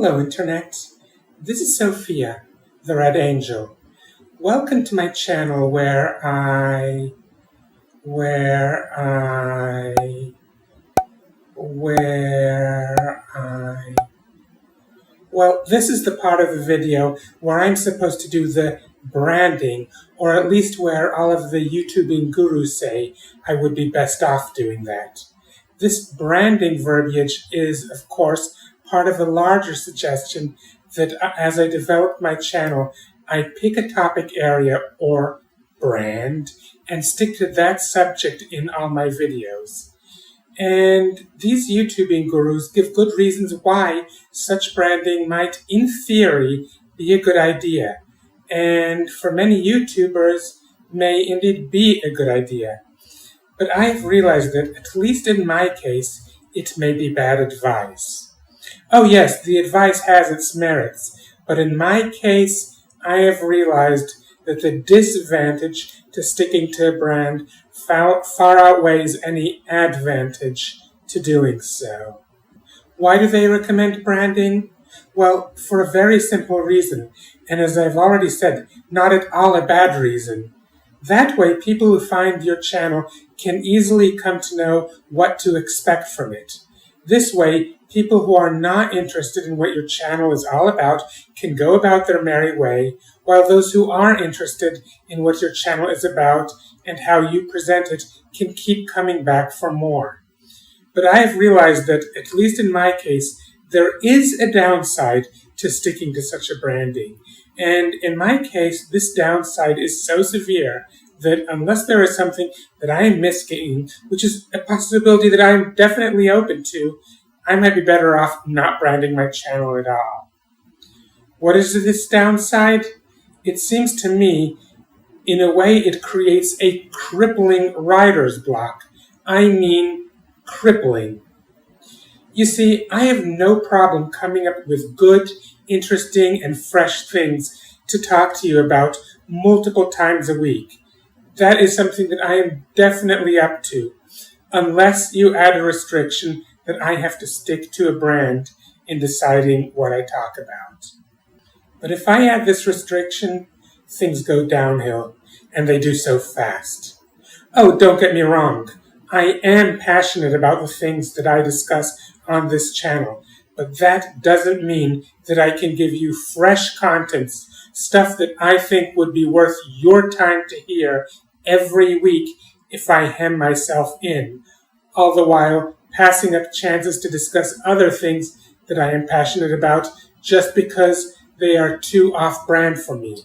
Hello, Internet. This is Sophia, the Red Angel. Welcome to my channel where I Well, this is the part of the video where I'm supposed to do the branding, or at least where all of the YouTubing gurus say I would be best off doing that. This branding verbiage is, of course, part of a larger suggestion that as I develop my channel, I pick a topic area or brand and stick to that subject in all my videos. And these YouTubing gurus give good reasons why such branding might, in theory, be a good idea, and for many YouTubers may indeed be a good idea. But I've realized that, at least in my case, it may be bad advice. Oh yes, the advice has its merits, but in my case, I have realized that the disadvantage to sticking to a brand far outweighs any advantage to doing so. Why do they recommend branding? Well, for a very simple reason, and as I've already said, not at all a bad reason. That way, people who find your channel can easily come to know what to expect from it. This way, people who are not interested in what your channel is all about can go about their merry way, while those who are interested in what your channel is about and how you present it can keep coming back for more. But I have realized that, at least in my case, there is a downside to sticking to such a branding. And in my case, this downside is so severe that unless there is something that I am missing, which is a possibility that I'm definitely open to, I might be better off not branding my channel at all. What is this downside? It seems to me, in a way, it creates a crippling writer's block. I mean, crippling. You see, I have no problem coming up with good, interesting, and fresh things to talk to you about multiple times a week. That is something that I am definitely up to, unless you add a restriction that I have to stick to a brand in deciding what I talk about. But if I add this restriction, things go downhill, and they do so fast. Oh, don't get me wrong. I am passionate about the things that I discuss on this channel, but that doesn't mean that I can give you fresh contents, stuff that I think would be worth your time to hear every week if I hem myself in, all the while passing up chances to discuss other things that I am passionate about just because they are too off-brand for me.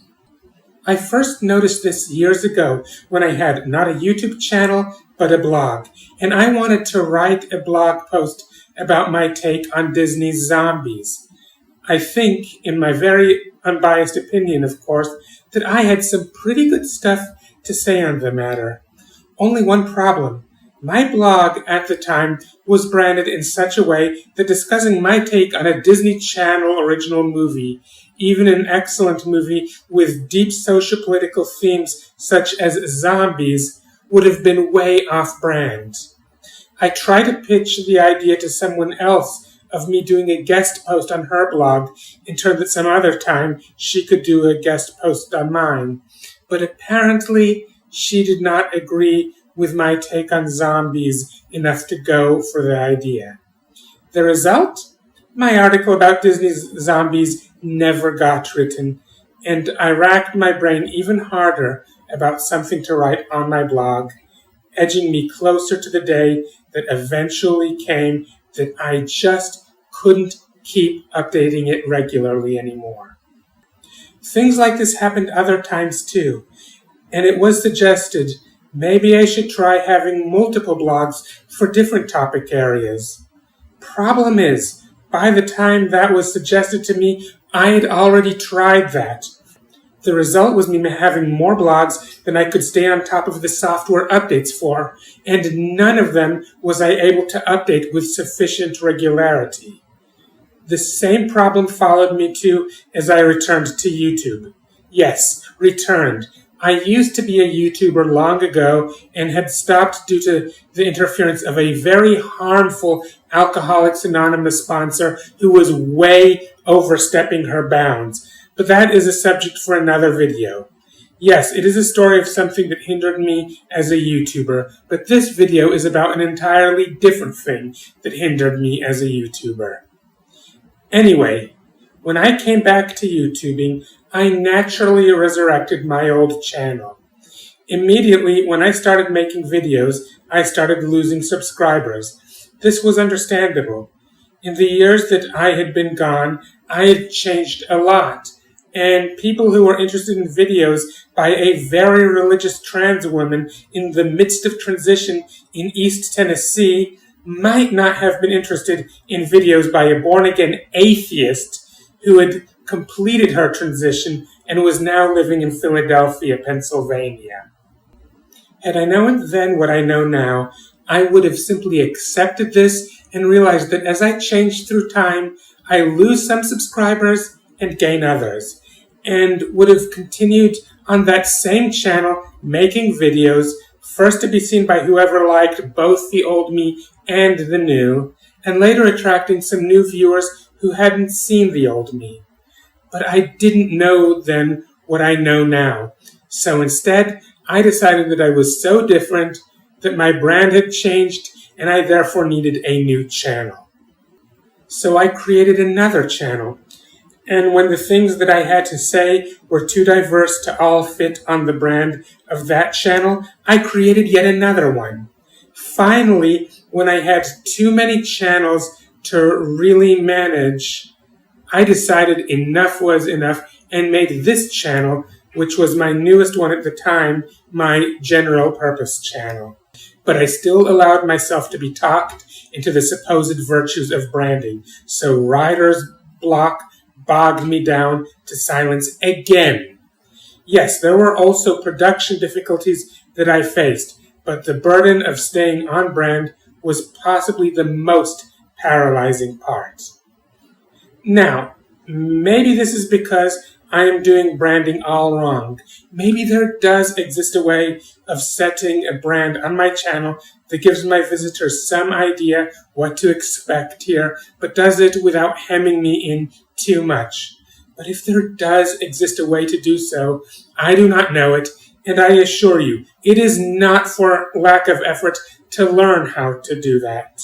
I first noticed this years ago when I had not a YouTube channel, but a blog, and I wanted to write a blog post about my take on Disney's Zombies. I think, in my very unbiased opinion, of course, that I had some pretty good stuff to say on the matter. Only one problem. My blog at the time was branded in such a way that discussing my take on a Disney Channel original movie, even an excellent movie with deep socio-political themes such as Zombies, would have been way off-brand. I tried to pitch the idea to someone else of me doing a guest post on her blog in turn that some other time she could do a guest post on mine, but apparently she did not agree with my take on Zombies enough to go for the idea. The result? My article about Disney's Zombies never got written, and I racked my brain even harder about something to write on my blog, edging me closer to the day that eventually came that I just couldn't keep updating it regularly anymore. Things like this happened other times too, and it was suggested maybe I should try having multiple blogs for different topic areas. Problem is, by the time that was suggested to me, I had already tried that. The result was me having more blogs than I could stay on top of the software updates for, and none of them was I able to update with sufficient regularity. The same problem followed me too as I returned to YouTube. Yes, returned, I used to be a YouTuber long ago and had stopped due to the interference of a very harmful Alcoholics Anonymous sponsor who was way overstepping her bounds. But that is a subject for another video. Yes, it is a story of something that hindered me as a YouTuber, but this video is about an entirely different thing that hindered me as a YouTuber. Anyway, when I came back to YouTubing, I naturally resurrected my old channel. Immediately, when I started making videos, I started losing subscribers. This was understandable. In the years that I had been gone, I had changed a lot, and people who were interested in videos by a very religious trans woman in the midst of transition in East Tennessee might not have been interested in videos by a born-again atheist who had completed her transition and was now living in Philadelphia, Pennsylvania. Had I known then what I know now, I would have simply accepted this and realized that as I change through time, I lose some subscribers and gain others, and would have continued on that same channel making videos, first to be seen by whoever liked both the old me and the new, and later attracting some new viewers who hadn't seen the old me. But I didn't know then what I know now. So instead, I decided that I was so different that my brand had changed and I therefore needed a new channel. So I created another channel. And when the things that I had to say were too diverse to all fit on the brand of that channel, I created yet another one. Finally, when I had too many channels to really manage, I decided enough was enough and made this channel, which was my newest one at the time, my general purpose channel. But I still allowed myself to be talked into the supposed virtues of branding, so writer's block bogged me down to silence again. Yes, there were also production difficulties that I faced, but the burden of staying on brand was possibly the most paralyzing part. Now, maybe this is because I am doing branding all wrong. Maybe there does exist a way of setting a brand on my channel that gives my visitors some idea what to expect here, but does it without hemming me in too much. But if there does exist a way to do so, I do not know it, and I assure you, it is not for lack of effort to learn how to do that.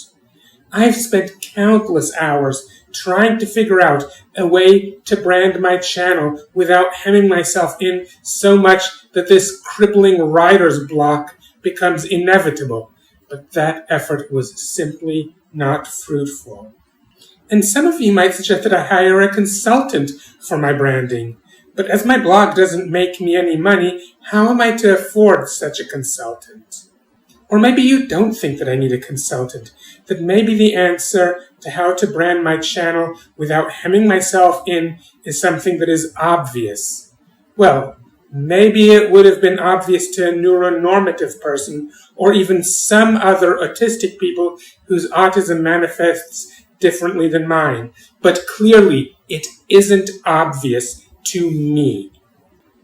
I've spent countless hours trying to figure out a way to brand my channel without hemming myself in so much that this crippling writer's block becomes inevitable. But that effort was simply not fruitful. And some of you might suggest that I hire a consultant for my branding. But as my blog doesn't make me any money, how am I to afford such a consultant? Or maybe you don't think that I need a consultant, that maybe the answer to how to brand my channel without hemming myself in is something that is obvious. Well, maybe it would have been obvious to a neuronormative person, or even some other autistic people whose autism manifests differently than mine. But clearly, it isn't obvious to me.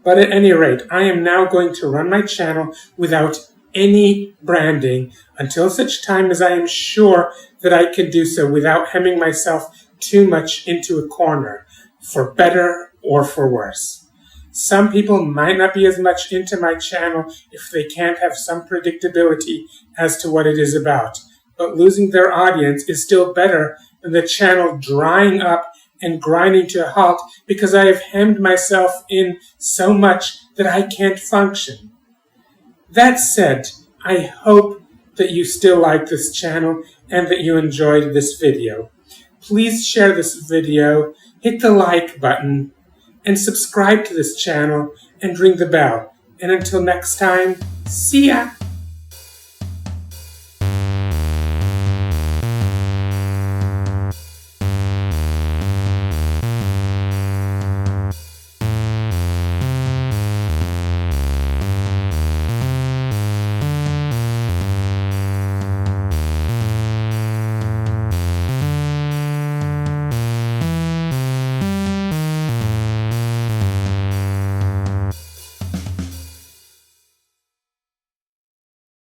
But at any rate, I am now going to run my channel without any branding until such time as I am sure that I can do so without hemming myself too much into a corner, for better or for worse. Some people might not be as much into my channel if they can't have some predictability as to what it is about, but losing their audience is still better than the channel drying up and grinding to a halt because I have hemmed myself in so much that I can't function. That said, I hope that you still like this channel and that you enjoyed this video. Please share this video, hit the like button, and subscribe to this channel and ring the bell. And until next time, see ya!